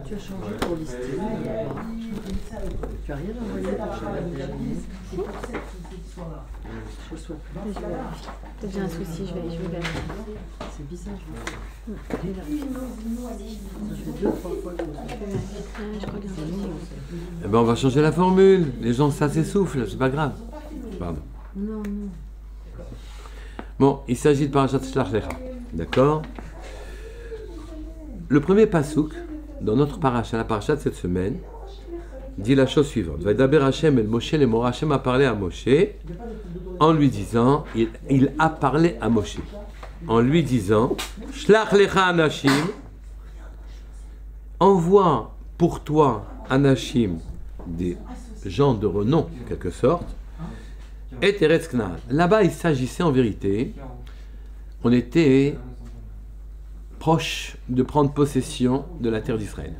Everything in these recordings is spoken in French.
Tu as changé pour lister. Tu n'as rien envoyé pour chaque déjeuner. Je reçois plus. Peut-être j'ai un souci, je vais vérifier. C'est bizarre, je vais faire. Ça fait 2-3 fois que Je crois qu'il y a un souci. Eh ben on va changer la formule. Les gens, ça s'essouffle, c'est pas grave. Pardon. Non. Bon, il s'agit de Parashat Shlach Lecha. D'accord? Le premier pasouk, dans notre parasha, la parasha de cette semaine, dit la chose suivante. Vaidaber Hashem el Moshe le Mora. Hashem a parlé à Moshe en lui disant, il a parlé à Moshe en lui disant, Shlach Lecha Anashim, envoie pour toi Anashim, des gens de renom, en quelque sorte, et Eretz Knaan. Là-bas, il s'agissait en vérité, on était proche de prendre possession de la terre d'Israël,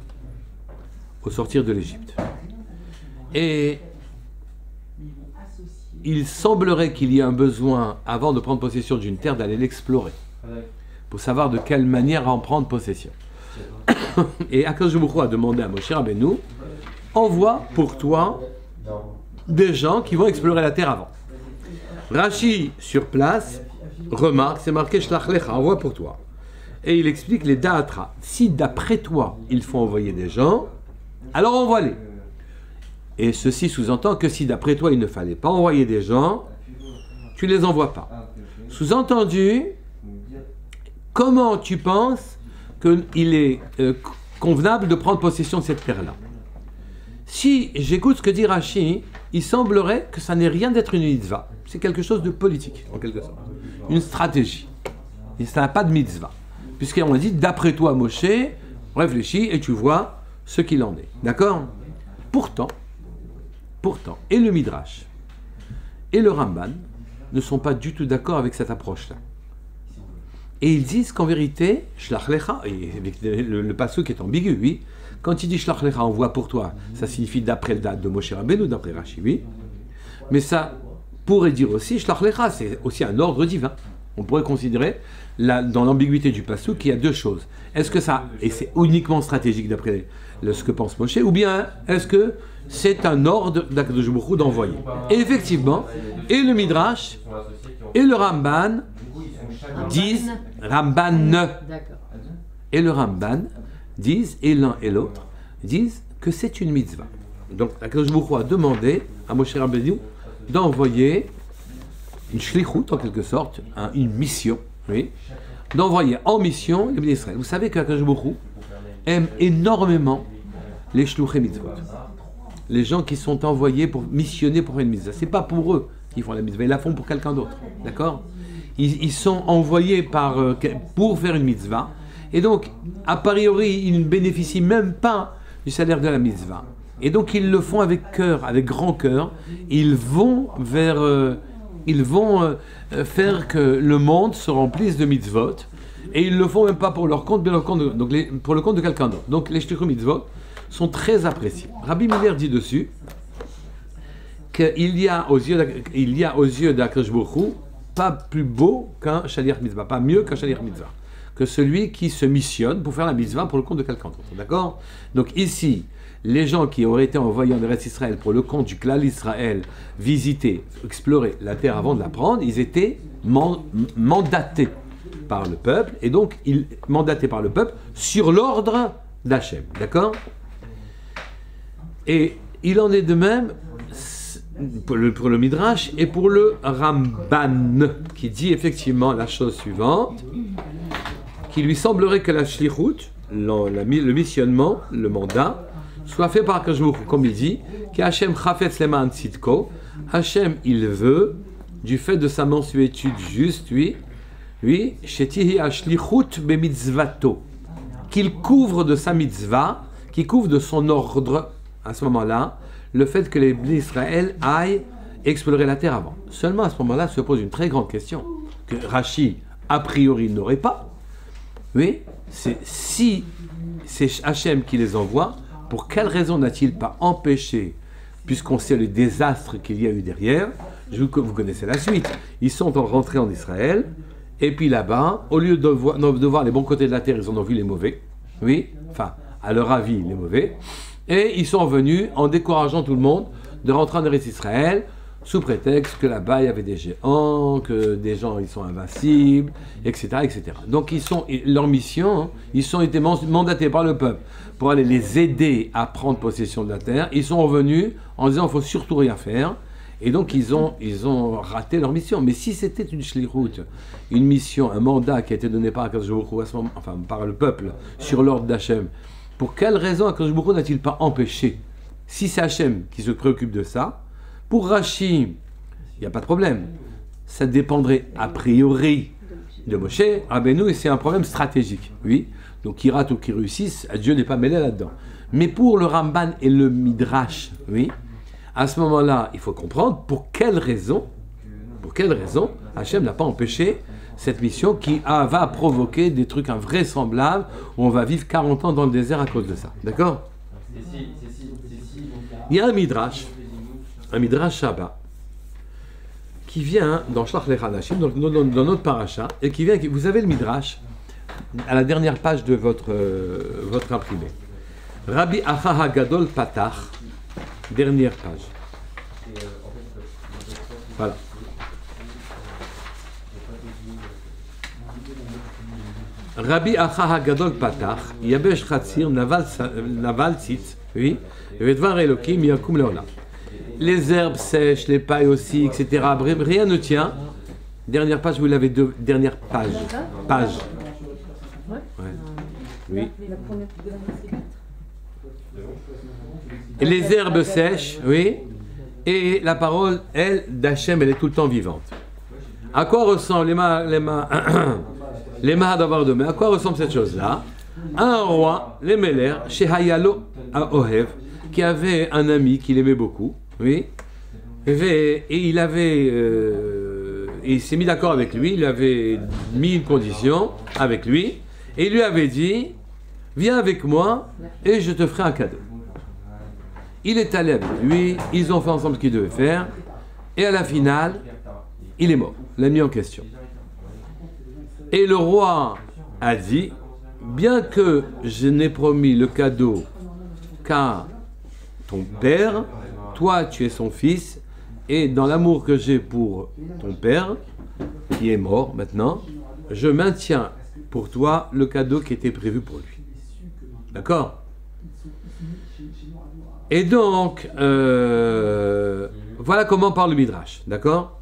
au sortir de l'Égypte. Et il semblerait qu'il y ait un besoin, avant de prendre possession d'une terre, d'aller l'explorer, pour savoir de quelle manière en prendre possession. Et Akadosh Baruch Hu a demandé à Moshe Rabbeinu, envoie pour toi des gens qui vont explorer la terre avant. Rashi, sur place, remarque, c'est marqué Shlach Lecha, envoie pour toi. Et il explique les da'atra. Si d'après toi, il faut envoyer des gens, alors envoie-les. Et ceci sous-entend que si d'après toi, il ne fallait pas envoyer des gens, tu ne les envoies pas. Sous-entendu, comment tu penses qu'il est convenable de prendre possession de cette terre-là? Si j'écoute ce que dit Rashi, il semblerait que ça n'ait rien d'être une mitzvah. C'est quelque chose de politique, en quelque sorte. Une stratégie. Et ça n'a pas de mitzvah. Puisqu'on dit, d'après toi, Moshe, réfléchis et tu vois ce qu'il en est. D'accord? Pourtant, et le Midrash, et le Ramban ne sont pas du tout d'accord avec cette approche-là. Et ils disent qu'en vérité, Shlach Lecha, et le pasuk est ambigu, oui. Quand il dit Shlach Lecha, envoie pour toi, ça signifie d'après le date de Moshe Rabbeinu, d'après Rashi, oui. Mais ça pourrait dire aussi Shlach Lecha, c'est aussi un ordre divin. On pourrait considérer, dans l'ambiguïté du pasuk, qu'il y a deux choses. Est-ce que ça, et c'est uniquement stratégique d'après ce que pense Moshe, ou bien est-ce que c'est un ordre d'Akadosh Baruch Hu d'envoyer? Et effectivement, et le Midrash, et le Ramban disent, et le Ramban disent, et l'un et l'autre, disent que c'est une mitzvah. Donc Akadosh Baruch Hu a demandé à Moshe Rabbeinu d'envoyer une shlichut, en quelque sorte, une mission, oui, d'envoyer en mission les Bnei Israël. Vous savez qu'Akadosh Baruch Hu aime énormément les shluchei mitzvot. Les gens qui sont envoyés pour missionner pour faire une mitzvah. C'est pas pour eux qu'ils font la mitzvah, ils la font pour quelqu'un d'autre. D'accord? Ils sont envoyés pour faire une mitzvah. Et donc, a priori, ils ne bénéficient même pas du salaire de la mitzvah. Et donc, ils le font avec cœur, avec grand cœur. Ils vont faire que le monde se remplisse de mitzvot. Et ils ne le font même pas pour leur compte, mais pour le compte de quelqu'un d'autre. Donc, les shlichut mitzvot sont très appréciés. Rabbi Miller dit dessus qu'il y a aux yeux d'Akadosh Baruch Hu pas plus beau qu'un shaliach mitzvah, pas mieux qu'un shaliach mitzvah, que celui qui se missionne pour faire la mitzvah pour le compte de quelqu'un d'autre. D'accord? Donc ici, les gens qui auraient été envoyés en Eretz Israël pour le compte du clan Israël, visiter, explorer la terre avant de la prendre, ils étaient mandatés par le peuple, et donc mandatés par le peuple sur l'ordre d'Hachem. D'accord? Et il en est de même pour le Midrash et pour le Ramban, qui dit effectivement la chose suivante, qu'il lui semblerait que la shlichut, le missionnement, le mandat, soit fait par Akadosh Baruch Hu, comme il dit, que Hachem chafetz leman tzidko, Hachem il veut, du fait de sa mansuétude juste, shetihi hashlichut bemitzvato, qu'il couvre de sa mitzvah, qu'il couvre de son ordre, à ce moment-là, le fait que les Bnei Israël aillent explorer la terre avant. Seulement à ce moment-là se pose une très grande question, que Rashi, a priori, n'aurait pas. Oui, si c'est Hachem qui les envoie, pour quelle raison n'a-t-il pas empêché, puisqu'on sait le désastre qu'il y a eu derrière, vous connaissez la suite, ils sont rentrés en Israël, et puis là-bas, au lieu de voir les bons côtés de la terre, ils en ont vu les mauvais, oui, enfin, à leur avis, les mauvais. Et ils sont venus en décourageant tout le monde de rentrer en Eretz Israël, sous prétexte que là-bas il y avait des géants, que des gens ils sont invincibles, etc., etc. Donc leur mission, hein, ils ont été mandatés par le peuple pour aller les aider à prendre possession de la terre. Ils sont revenus en disant il ne faut surtout rien faire. Et donc ils ont raté leur mission. Mais si c'était une shlichut, une mission, un mandat qui a été donné par Akadosh Baruch Hu, enfin par le peuple, sur l'ordre d'Hachem, pour quelle raison Akadosh Baruch Hu n'a-t-il pas empêché? Si c'est Hachem qui se préoccupe de ça, pour Rashi, il n'y a pas de problème. Ça dépendrait a priori de Moshe Rabbeinu, et c'est un problème stratégique. Oui. Donc qu'ils ratent ou qu'ils réussissent, Dieu n'est pas mêlé là-dedans. Mais pour le Ramban et le Midrash, oui, à ce moment-là, il faut comprendre pour quelle raison Hachem n'a pas empêché cette mission qui va provoquer des trucs invraisemblables où on va vivre 40 ans dans le désert à cause de ça. D'accord? Il y a un Midrash Shabbat, qui vient dans Shlach Lech Anashim, dans notre paracha, et qui vient, vous avez le Midrash, à la dernière page de votre imprimé. Rabbi Acha HaGadol Patach, dernière page. Voilà. Rabbi Acha HaGadol Patach, Yabesh Chatzir, Naval Tzitz, oui, Vedvar Elokim, Yakum Leolam. Les herbes sèches, les pailles aussi, etc. Rien ne tient. Dernière page, vous l'avez deux. Dernière page. Page. Ouais. Oui. Et les herbes sèches, oui. Et la parole, elle, d'Hachem, elle est tout le temps vivante. À quoi ressemble les Mahadavar de à quoi ressemble cette chose-là? Un roi, les Meler, chez Hayalo à Ohev, qui avait un ami qu'il aimait beaucoup. Oui, et il s'est mis d'accord avec lui, il avait mis une condition avec lui, et il lui avait dit, viens avec moi et je te ferai un cadeau. Il est allé avec lui, ils ont fait ensemble ce qu'ils devaient faire, et à la finale, il est mort, l'ami en question. Et le roi a dit, bien que je n'ai promis le cadeau qu'à ton père, toi, tu es son fils, et dans l'amour que j'ai pour ton père, qui est mort maintenant, je maintiens pour toi le cadeau qui était prévu pour lui. D'accord? Et donc, voilà comment parle le Midrash. D'accord?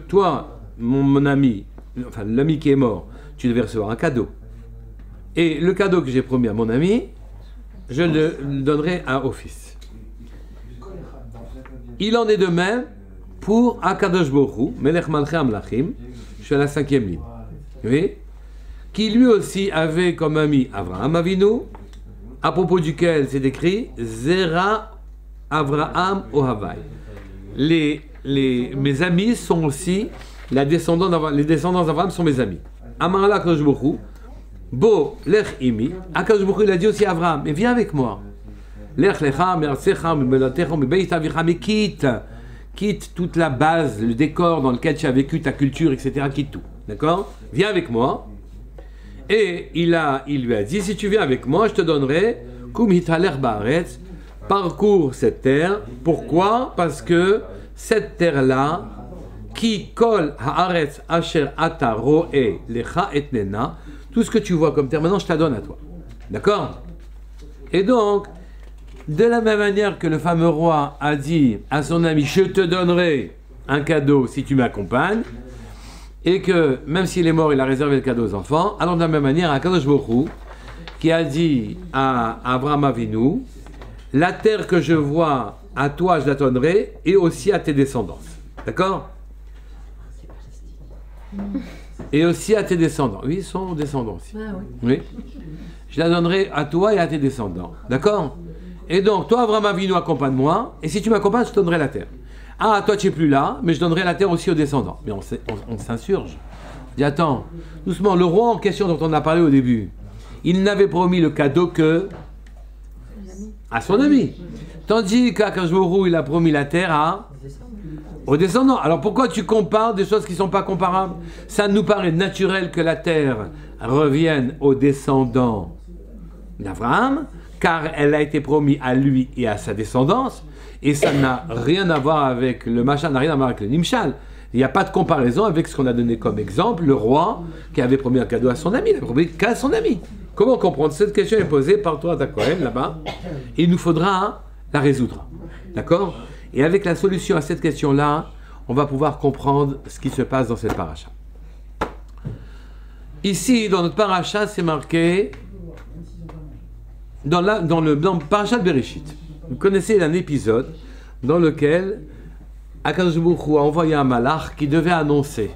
Toi, mon ami, enfin l'ami qui est mort, tu devais recevoir un cadeau. Et le cadeau que j'ai promis à mon ami, je le donnerai au fils. Il en est de même pour Akadosh Baruch Hu, Melech Malchei Amlachim, je suis à la 5e ligne, oui, qui lui aussi avait comme ami Avraham Avinu, à propos duquel c'est écrit Zera Avraham Ohavai. Mes amis sont aussi les descendants d'Avraham sont mes amis. Amarla Akadosh Baruch Hu, Bo Lech Imi, Akadosh Baruch Hu il a dit aussi à Avraham, mais viens avec moi. Quitte toute la base, le décor dans lequel tu as vécu, ta culture, etc. Quitte tout. D'accord? Viens avec moi. Et il lui a dit, si tu viens avec moi, je te donnerai parcours cette terre. Pourquoi? Parce que cette terre-là, qui colle haaretz asher ata roe lecha etnena, tout ce que tu vois comme terre, maintenant je te la donne à toi. D'accord? Et donc, de la même manière que le fameux roi a dit à son ami, je te donnerai un cadeau si tu m'accompagnes, et que même s'il est mort, il a réservé le cadeau aux enfants, alors de la même manière, Akadosh Baruch Hu, qui a dit à Avraham Avinu, la terre que je vois, à toi je la donnerai, et aussi à tes descendants. D'accord? Et aussi à tes descendants. Oui, ils sont descendants aussi. Ah, oui. Je la donnerai à toi et à tes descendants. D'accord? Et donc, toi, Avraham Avinu, accompagne-moi, et si tu m'accompagnes, je te donnerai la terre. Ah, toi, tu n'es plus là, mais je donnerai la terre aussi aux descendants. Mais on s'insurge. On dit, attends, doucement, le roi en question dont on a parlé au début, il n'avait promis le cadeau que à son ami. Tandis qu'Akadosh Baruch Hu, il a promis la terre aux descendants. Alors pourquoi tu compares des choses qui ne sont pas comparables? Ça nous paraît naturel que la terre revienne aux descendants d'Abraham, car elle a été promise à lui et à sa descendance, et ça n'a rien à voir avec le machin, n'a rien à voir avec le Nimshal. Il n'y a pas de comparaison avec ce qu'on a donné comme exemple, le roi qui avait promis un cadeau à son ami, il a promis qu'à son ami. Comment comprendre? Cette question est posée par toi, Cohen, là-bas, et il nous faudra la résoudre. D'accord? Et avec la solution à cette question-là, on va pouvoir comprendre ce qui se passe dans cette paracha. Ici, dans notre paracha, c'est marqué dans le paracha de Bereshit. Vous connaissez un épisode dans lequel Akadosh Baruch Hu a envoyé un malach qui devait annoncer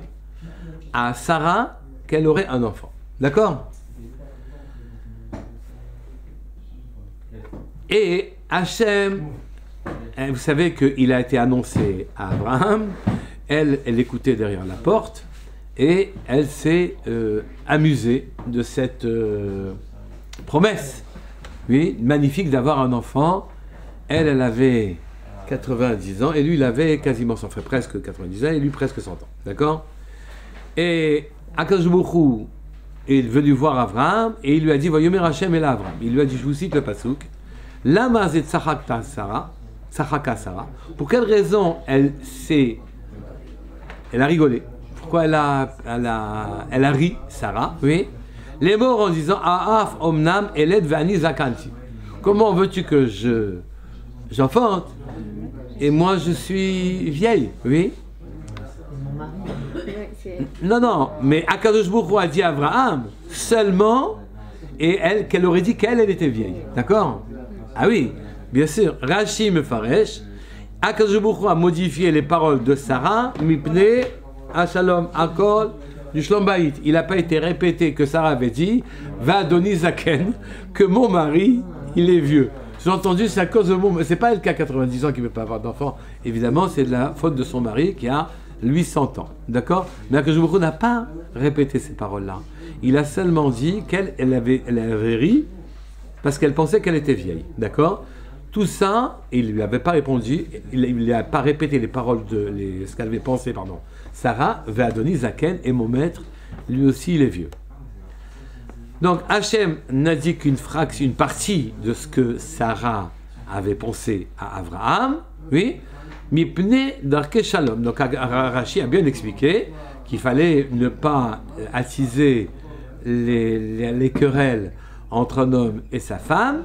à Sarah qu'elle aurait un enfant. D'accord? Et Hachem, vous savez qu'il a été annoncé à Abraham, elle écoutait derrière la porte, et elle s'est amusée de cette promesse, oui, magnifique d'avoir un enfant. Elle avait 90 ans, et lui, il avait quasiment 100, presque 90 ans, et lui, presque 100 ans. D'accord? Et Akadosh Baruch Hu est venu voir Abraham, et il lui a dit, Vayomer Hashem el Abraham. Il lui a dit, je vous cite le pasuk, Lama zet tzachaka Sarah. Pour quelle raison elle a rigolé? Pourquoi elle a ri, Sarah? Oui. Les morts en disant, Aaf omnam eled vani zakanti. Comment veux-tu que j'enfante? Et moi, je suis vieille, oui. Non, mais Akadosh Baruch Hu a dit à Abraham seulement, et elle, qu'elle aurait dit qu'elle était vieille. D'accord? Ah oui, bien sûr. Rashi Mefaresh, Akadosh Baruch Hu a modifié les paroles de Sarah, Mipne, Ashalom, Akol, du Shlom Bayit. Il n'a pas été répété que Sarah avait dit, Va Doni Zaken, que mon mari, il est vieux. J'ai entendu, c'est à cause de mon... C'est pas elle qui a 90 ans qui ne peut pas avoir d'enfant. Évidemment, c'est de la faute de son mari qui a 800 ans. D'accord? Mais Akadosh Baruch Hu n'a pas répété ces paroles-là. Il a seulement dit qu'elle avait ri parce qu'elle pensait qu'elle était vieille. D'accord? Tout ça, il ne lui avait pas répondu, il ne lui a pas répété les paroles ce qu'elle avait pensé, pardon. Sarah, Ve'adoni Zaken, et mon maître, lui aussi, il est vieux. Donc, Hachem n'a dit qu'une partie de ce que Sarah avait pensé à Abraham, oui, Mipne Darke Shalom. Donc, Rashi a bien expliqué qu'il fallait ne pas attiser les querelles entre un homme et sa femme,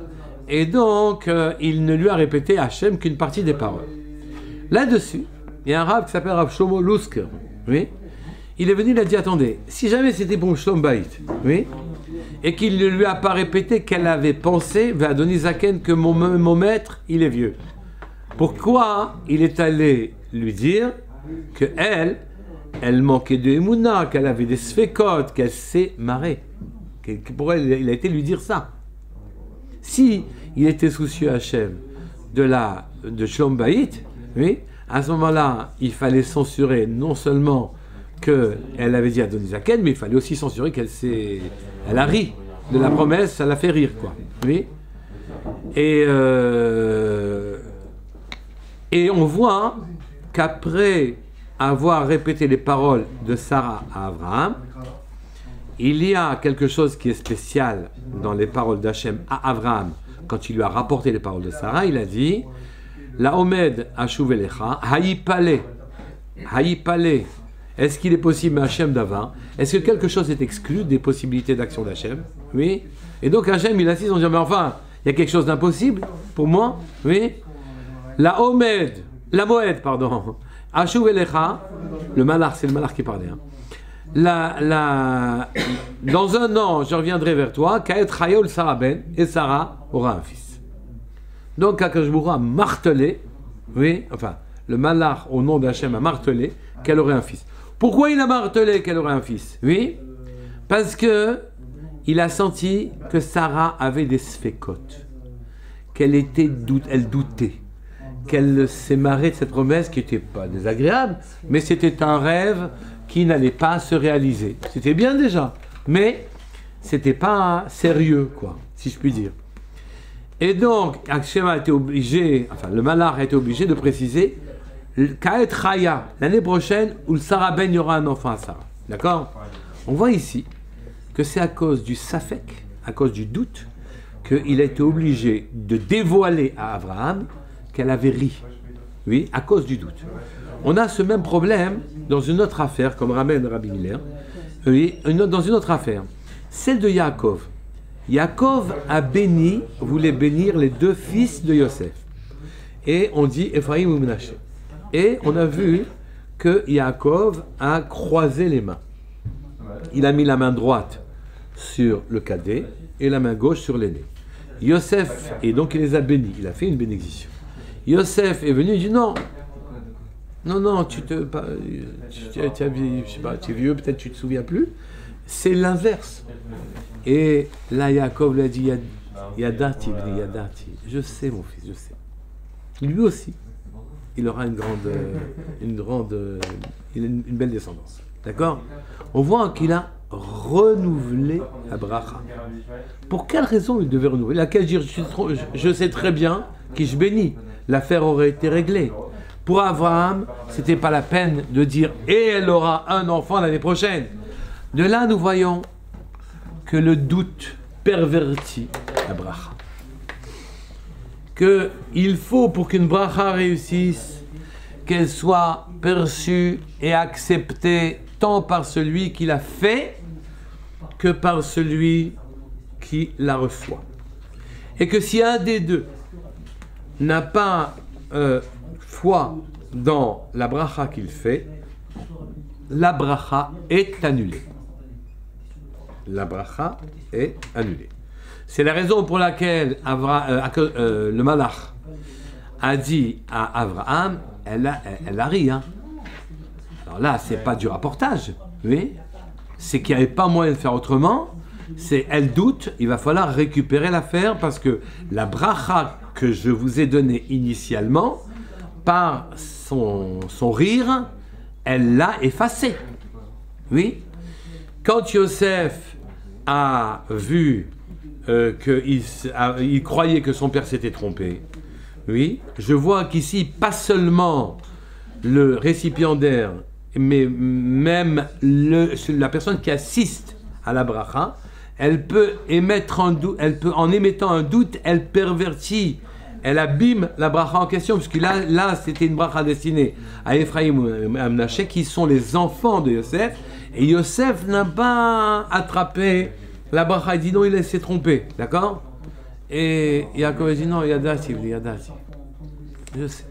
et donc il ne lui a répété Hachem qu'une partie des paroles. Là-dessus, il y a un rabbin qui s'appelle Rav Shlomo Lusker, oui. Il est venu, il a dit, attendez, si jamais c'était pour Shlom Bayit, oui, et qu'il ne lui a pas répété qu'elle avait pensé, Ve'adoni Zaken, que mon maître, il est vieux. Pourquoi il est allé lui dire que elle manquait de Emouna, qu'elle avait des sfekot, qu'elle s'est marrée? Pourquoi il a été lui dire ça? Si il était soucieux Hachem de Shlom Bayit, oui, à ce moment-là, il fallait censurer non seulement qu'elle avait dit à Donizaken, mais il fallait aussi censurer elle a ri de la promesse, ça l'a fait rire, quoi. Oui. Et on voit qu'après avoir répété les paroles de Sarah à Abraham, il y a quelque chose qui est spécial dans les paroles d'Hachem à Abraham. Quand il lui a rapporté les paroles de Sarah, il a dit La Omed Ashuvelecha, Haïpale. Est-ce qu'il est possible, Hachem d'avant? Est-ce que quelque chose est exclu des possibilités d'action d'Hachem? Oui. Et donc Hachem, il assiste en disant mais enfin, il y a quelque chose d'impossible pour moi? Oui. La Moed, pardon. Ashuvelecha, le malach, c'est le malach qui parlait. Hein. Dans un an, je reviendrai vers toi, Kaet Chayol Sarah Ben, et Sarah aura un fils. Donc, Akadosh Baruch Hu a martelé, oui, enfin, le malach au nom d'Hachem a martelé qu'elle aurait un fils. Pourquoi il a martelé qu'elle aurait un fils? Oui, parce que il a senti que Sarah avait des sfekot, elle doutait, qu'elle s'est marrée de cette promesse qui n'était pas désagréable, mais c'était un rêve qui n'allait pas se réaliser. C'était bien déjà, mais c'était pas sérieux, quoi, si je puis dire. Et donc, Hachem a été obligé, enfin, le malach a été obligé de préciser Kaet Chaya, l'année prochaine, où le Sarah Ben, il y aura un enfant à Sarah. D'accord? On voit ici que c'est à cause du safek, à cause du doute, qu'il a été obligé de dévoiler à Abraham qu'elle avait ri. Oui, à cause du doute. On a ce même problème dans une autre affaire, comme ramène Rabbi Miller. Oui, dans une autre affaire. Celle de Yaakov. Yaakov voulait bénir les deux fils de Yosef. Et on dit Ephraim ou Menaché. Et on a vu que Yaakov a croisé les mains. Il a mis la main droite sur le cadet et la main gauche sur l'aîné. Yosef, et donc il les a bénis. Il a fait une bénédiction. Yosef est venu, il dit non, tu es vieux, peut-être tu ne te souviens plus. C'est l'inverse. Et là, Yaakov lui a dit, Yadati, je sais mon fils, je sais. Lui aussi, il aura une belle descendance. D'accord? On voit qu'il a renouvelé la bracha. Pour quelle raison il devait renouveler? Laquelle dire, je sais très bien que je bénis. L'affaire aurait été réglée. Pour Abraham, c'était pas la peine de dire « et elle aura un enfant l'année prochaine ». De là, nous voyons que le doute pervertit la bracha. Qu'il faut, pour qu'une bracha réussisse, qu'elle soit perçue et acceptée tant par celui qui l'a fait que par celui qui la reçoit. Et que si un des deux n'a pas foi dans la bracha qu'il fait, la bracha est annulée. La bracha est annulée. C'est la raison pour laquelle le malach a dit à Abraham, elle a ri. Hein. Alors là, c'est pas du rapportage, oui. C'est qu'il n'y avait pas moyen de faire autrement. Elle doute, il va falloir récupérer l'affaire parce que la bracha que je vous ai donnée initialement, par son rire, elle l'a effacée. Oui. Quand Yosef a vu qu'il croyait que son père s'était trompé, oui, je vois qu'ici, pas seulement le récipiendaire, mais même la personne qui assiste à la bracha, elle peut émettre un doute, en émettant un doute, elle pervertit, elle abîme la bracha en question, puisque là c'était une bracha destinée à Ephraim ou à Menaché, qui sont les enfants de Yosef, et Yosef n'a pas attrapé la bracha, il dit non, il s'est trompé, d'accord? Et Yaakov dit non, Yadati. Je sais.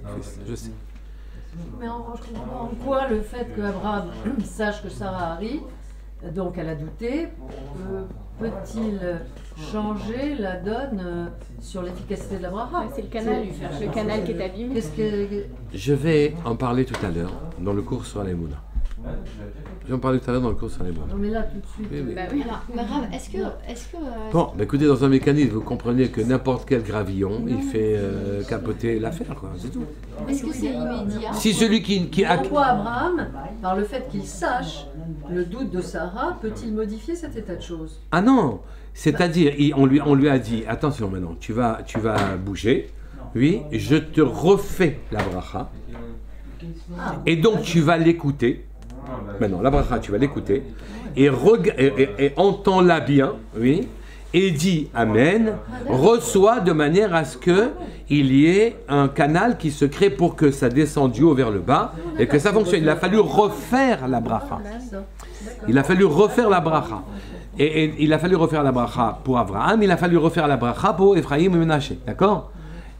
Mais en quoi le fait qu'Abraham sache que Sarah arrive, donc elle a douté, peut-il changer la donne sur l'efficacité de la bracha? C'est le canal qui est abîmé. Je vais en parler tout à l'heure dans le cours sur l'Emouna. Non, mais là, tout de suite. Oui. Bah oui. Alors, est-ce que bon, bah écoutez, dans un mécanisme, vous comprenez que n'importe quel gravillon, il fait capoter l'affaire, quoi, c'est tout. Est-ce que c'est immédiat? Si celui qui a... Pourquoi Abraham, par le fait qu'il sache le doute de Sarah, peut-il modifier cet état de choses? Ah non, c'est-à-dire, on lui a dit, attention maintenant, tu vas bouger, oui, je te refais la bracha, et donc tu vas l'écouter. Maintenant, la bracha, tu vas l'écouter et entends-la bien, oui, et dis Amen, reçois de manière à ce qu'il y ait un canal qui se crée pour que ça descende du haut vers le bas et que ça fonctionne. Il a fallu refaire la bracha. Il a fallu refaire la bracha. Et il a fallu refaire la bracha pour Abraham, il a fallu refaire la bracha pour Ephraim et Menaché, d'accord?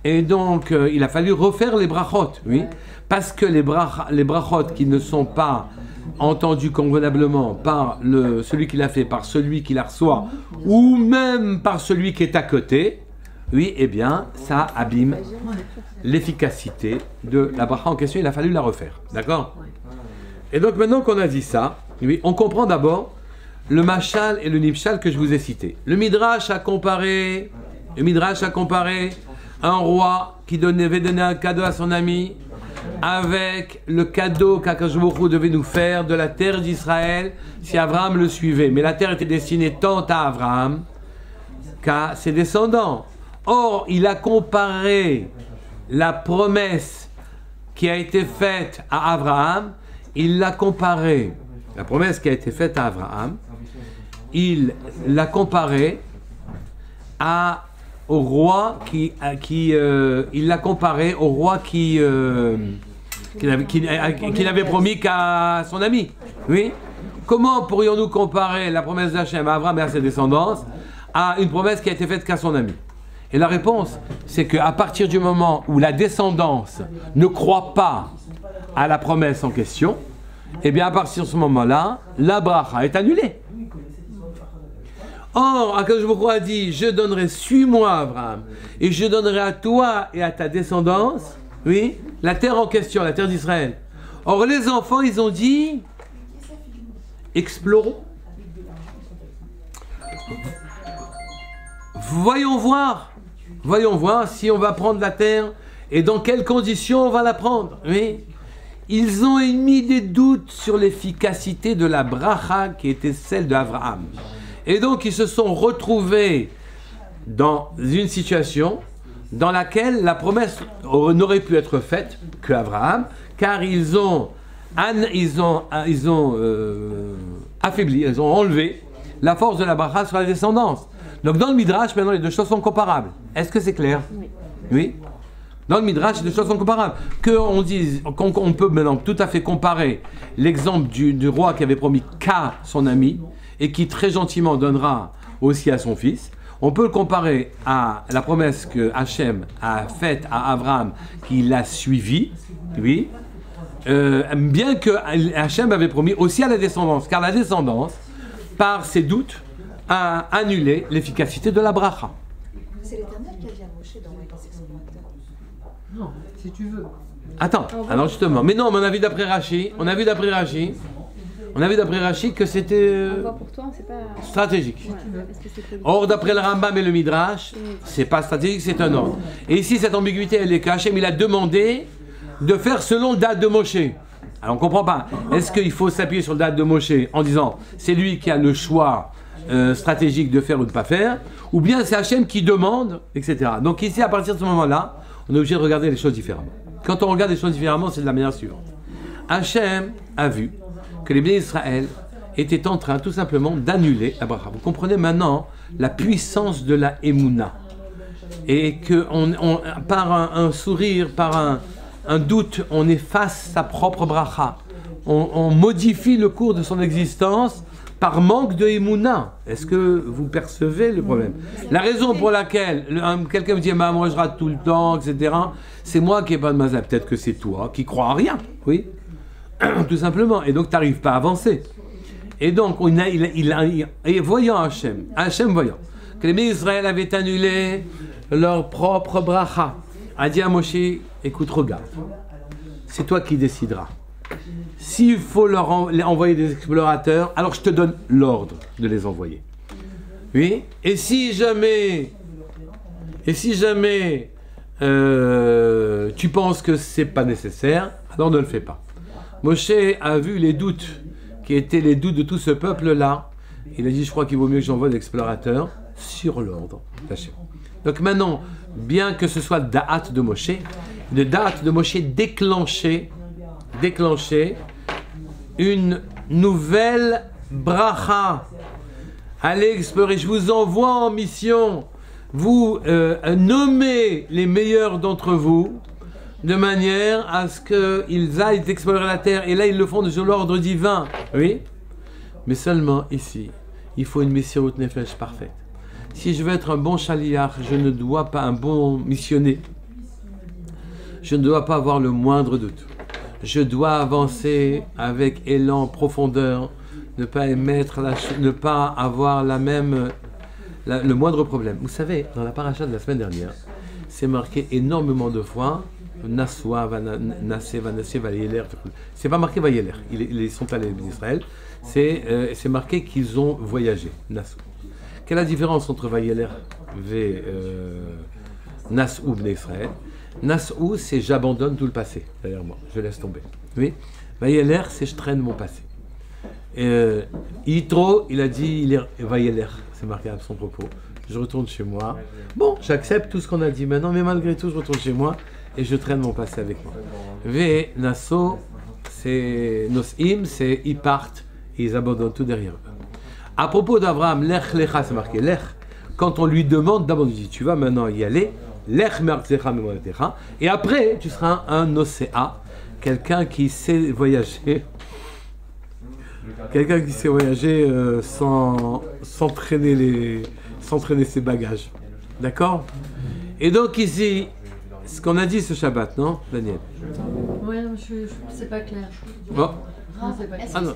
Et donc, il a fallu refaire les brachot, oui, parce que les brachot qui ne sont pas entendu convenablement par celui qui l'a fait, par celui qui la reçoit, ou même par celui qui est à côté, oui, eh bien, ça abîme l'efficacité de la bracha en question. Il a fallu la refaire, d'accord? Et donc, maintenant qu'on a dit ça, oui, on comprend d'abord le mashal et le nipshal que je vous ai cités. Le midrash a comparé un roi qui devait donner un cadeau à son ami, avec le cadeau qu'Akadosh Baruch Hu devait nous faire de la terre d'Israël si Abraham le suivait. Mais la terre était destinée tant à Abraham qu'à ses descendants. Or, il a comparé la promesse qui a été faite à Abraham, la promesse qui a été faite à Abraham, il l'a comparée à au roi il l'a comparé au roi qu'il avait promis qu'à son ami. Oui. Comment pourrions-nous comparer la promesse d'Hachem à Abraham et à ses descendants à une promesse qui a été faite qu'à son ami? Et la réponse, c'est qu'à partir du moment où la descendance ne croit pas à la promesse en question, eh bien à partir de ce moment-là, la bracha est annulée. Or, Akadosh Baruch Hu a dit, je donnerai, suis-moi Abraham, et je donnerai à toi et à ta descendance, oui, la terre en question, la terre d'Israël. Or, les enfants, ils ont dit, explorons. Voyons voir si on va prendre la terre et dans quelles conditions on va la prendre. Oui. Ils ont émis des doutes sur l'efficacité de la bracha qui était celle d'Abraham. Et donc ils se sont retrouvés dans une situation dans laquelle la promesse n'aurait pu être faite qu'Abraham, car ils ont affaibli, ils ont enlevé la force de la bracha sur la descendance. Donc dans le Midrash, maintenant les deux choses sont comparables. Est-ce que c'est clair? Oui. Oui. Dans le Midrash, les deux choses sont comparables. Qu'on peut maintenant tout à fait comparer l'exemple du roi qui avait promis qu'à son ami et qui très gentiment donnera aussi à son fils. On peut le comparer à la promesse que Hachem a faite à Abraham, qu'il a suivie, oui, bien que Hachem avait promis aussi à la descendance, car la descendance, par ses doutes, a annulé l'efficacité de la bracha. C'est l'Éternel qui a dit à Moshe d'envoyer des explorateurs. Non, si tu veux. Attends, alors justement, mais non, mais on a vu d'après Rashi que c'était pour toi, c'est pas stratégique. Ouais. Or, d'après le Rambam et le Midrash, c'est pas stratégique, c'est un ordre. Et ici, cette ambiguïté, elle est qu'Hachem, il a demandé de faire selon le date de Moshe. Alors, on comprend pas. Est-ce qu'il faut s'appuyer sur le date de Moshe en disant, c'est lui qui a le choix stratégique de faire ou de ne pas faire, ou bien c'est Hachem qui demande, etc. Donc ici, à partir de ce moment-là, on est obligé de regarder les choses différemment. Quand on regarde les choses différemment, c'est de la manière suivante. Hachem a vu que les bénis d'Israël étaient en train tout simplement d'annuler Abraham. Vous comprenez maintenant la puissance de la Emouna. Et que par un sourire, par un doute, on efface sa propre bracha. On modifie le cours de son existence par manque de Emouna. Est-ce que vous percevez le problème? La raison pour laquelle quelqu'un me dit bah, moi je rate tout le temps, etc., c'est moi qui n'ai pas de mazal. Peut-être que c'est toi qui crois à rien. Oui. Tout simplement. Et donc tu n'arrives pas à avancer. Et donc, voyant Hachem voyant que les bénis d'Israël avaient annulé leur propre bracha, a dit à Moshe, écoute, regarde, c'est toi qui décideras. S'il faut leur envoyer des explorateurs, alors je te donne l'ordre de les envoyer. Oui. Et si jamais tu penses que c'est pas nécessaire, alors ne le fais pas. Moshe a vu les doutes qui étaient les doutes de tout ce peuple-là. Il a dit, je crois qu'il vaut mieux que j'envoie des explorateurs sur l'ordre. Donc maintenant, bien que ce soit le da'at de Moshe, le da'at de Moshe déclenchait une nouvelle bracha. Allez explorer, je vous envoie en mission. Vous nommez les meilleurs d'entre vous de manière à ce qu'ils aillent explorer la terre. Et là, ils le font sur l'ordre divin. Oui. Mais seulement ici, il faut une Messirut Nefesh parfaite. Si je veux être un bon chaliach, je ne dois pas, un bon missionnaire, je ne dois pas avoir le moindre doute. Je dois avancer avec élan, profondeur, ne pas ne pas avoir le moindre problème. Vous savez, dans la paracha de la semaine dernière, c'est marqué énormément de fois Nassoua, Nassé, Vayeler. C'est pas marqué Vayeler, ils sont allés d'Israël. C'est marqué qu'ils ont voyagé. Nassou. Quelle est la différence entre Vayeler et Nassou Bnei Israël? Nassou, c'est j'abandonne tout le passé derrière moi, je laisse tomber. Oui. Vayeler, c'est je traîne mon passé. Yitro, il a dit Vayeler, c'est marqué à son propos. Je retourne chez moi. Bon, j'accepte tout ce qu'on a dit maintenant, mais malgré tout, je retourne chez moi et je traîne mon passé avec moi. Ve Nasso, c'est Nosim, c'est ils partent et ils abandonnent tout derrière eux. À propos d'Abraham, Lech Lecha, c'est marqué Lech. quand on lui demande, d'abord on lui dit, tu vas maintenant y aller, et après tu seras un océan, quelqu'un qui sait voyager, sans traîner ses bagages. D'accord? Et donc ici, ce qu'on a dit ce Shabbat, non, Daniel? Oui, c'est pas clair. Bon.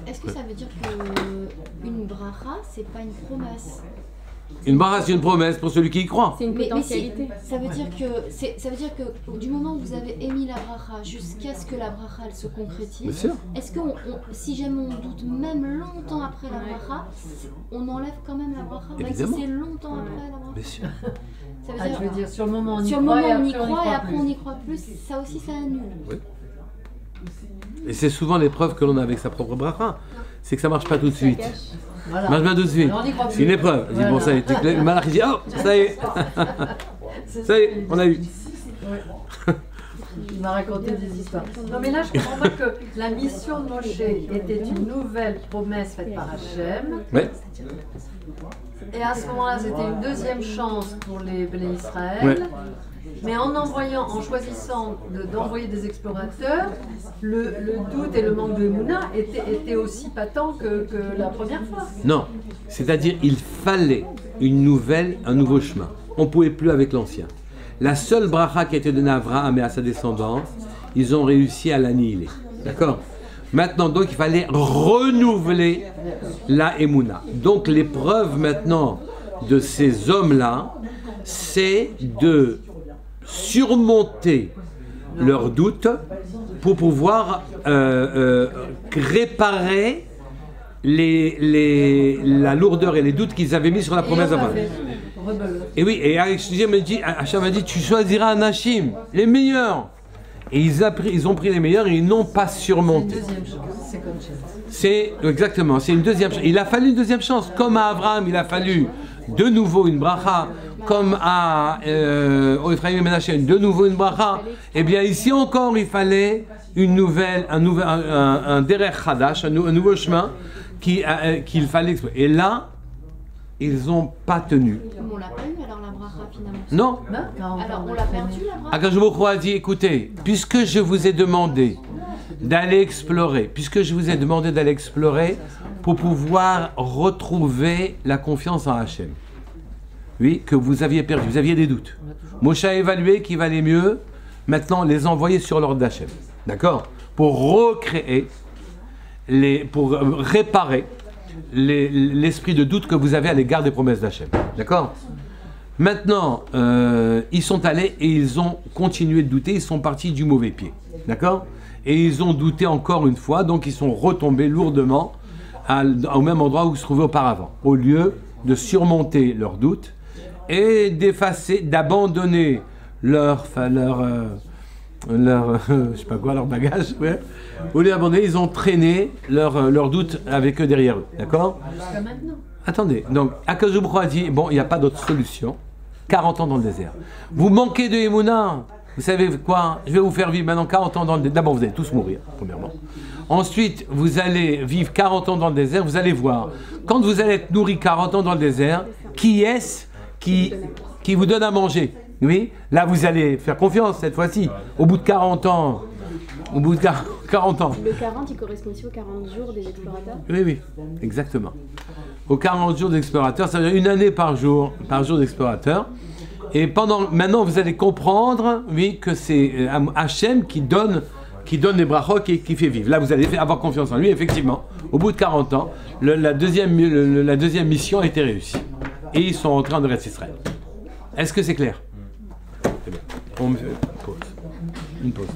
Est-ce que ça veut dire qu'une bracha, c'est pas une promesse? Une bracha, c'est une promesse pour celui qui y croit. C'est une potentialité. Ça veut dire que du moment où vous avez émis la bracha jusqu'à ce que la bracha elle se concrétise, bien sûr. Est-ce que si jamais on doute même longtemps après la bracha, on enlève quand même la bracha? Évidemment. Si c'est longtemps après la bracha. Bien sûr. Ça veut dire, je veux dire, sur le moment on y sur croit, le moment on y et croit et après on n'y croit plus, ça aussi ça annule. Oui. Et c'est souvent l'épreuve que l'on a avec sa propre bracha, c'est que ça marche pas tout de suite. Voilà. Marche pas tout de suite. Alors, on y croit C'est plus. une épreuve. Il dit, bon, ça y est, le malach il dit, oh, ça y est. Ça y est, on a eu. Il m'a raconté des histoires. Non mais là je comprends pas que la mission de Moshe était une nouvelle promesse faite par Hachem. Ouais. Et à ce moment-là c'était une deuxième chance pour les Béné Israël. Ouais. Mais en choisissant d'envoyer des explorateurs, le doute et le manque de Mouna étaient aussi patents que la première fois. Non, c'est-à-dire il fallait un nouveau chemin. On ne pouvait plus avec l'ancien. La seule bracha qui a été donnée à Abraham et à sa descendance, ils ont réussi à l'annihiler. D'accord? Maintenant, donc, il fallait renouveler la Emouna. Donc, l'épreuve maintenant de ces hommes-là, c'est de surmonter leurs doutes pour pouvoir réparer la lourdeur et les doutes qu'ils avaient mis sur la promesse d'Abraham. Et oui, et Hachem m'a dit, tu choisiras un Hachim, les meilleurs. Et ils ont pris les meilleurs et ils n'ont pas surmonté. C'est une deuxième chance, c'est comme chance. C'est exactement, c'est une deuxième chance. Il a fallu une deuxième chance, comme à Abraham, il a fallu de nouveau une bracha, comme à Ephraim et Ménaché, de nouveau une bracha. Eh bien ici encore, il fallait un derech chadash, un nouveau chemin qu'il fallait explorer. Et là, ils n'ont pas tenu. On l'a pas eu alors la bracha finalement. Non. Alors on l'a perdu la bracha. Akadosh Baruch Hu a dit, écoutez, puisque je vous ai demandé d'aller explorer, pour pouvoir retrouver la confiance en Hachem. Oui, que vous aviez perdu, vous aviez des doutes. Moshe a évalué qu'il valait mieux maintenant les envoyer sur l'ordre d'Hachem. D'accord? Pour recréer, pour réparer l'esprit de doute que vous avez à l'égard des promesses d'Hachem. D'accord? Maintenant, ils sont allés et ils ont continué de douter, ils sont partis du mauvais pied. D'accord? Et ils ont douté encore une fois, donc ils sont retombés lourdement au même endroit où ils se trouvaient auparavant. Au lieu de surmonter leurs doutes et d'abandonner leur je sais pas quoi, leur bagage, ouais. Au lieu d'abandonner, ils ont traîné leurs doutes avec eux derrière eux. D'accord? Jusqu'à maintenant. Attendez, donc Akadosh Baruch Hu a dit, bon, il n'y a pas d'autre solution, 40 ans dans le désert. Vous manquez de Emouna, vous savez quoi? Je vais vous faire vivre maintenant 40 ans dans le désert. D'abord, vous allez tous mourir, premièrement. Ensuite, vous allez vivre 40 ans dans le désert, vous allez voir. Quand vous allez être nourri 40 ans dans le désert, qui est-ce qui vous donne à manger? Oui, là vous allez faire confiance cette fois-ci. Au bout de 40 ans, Le 40, il correspond aussi aux 40 jours des explorateurs? Oui, exactement. Aux 40 jours d'explorateurs, ça veut dire une année par jour d'explorateurs. Et maintenant, vous allez comprendre, oui, que c'est Hachem qui donne les brachot, qui fait vivre. Là, vous allez avoir confiance en lui, effectivement. Au bout de 40 ans, la deuxième mission a été réussie. Et ils sont en train de rester Israël. Est-ce que c'est clair? Très bien. On me fait une pause.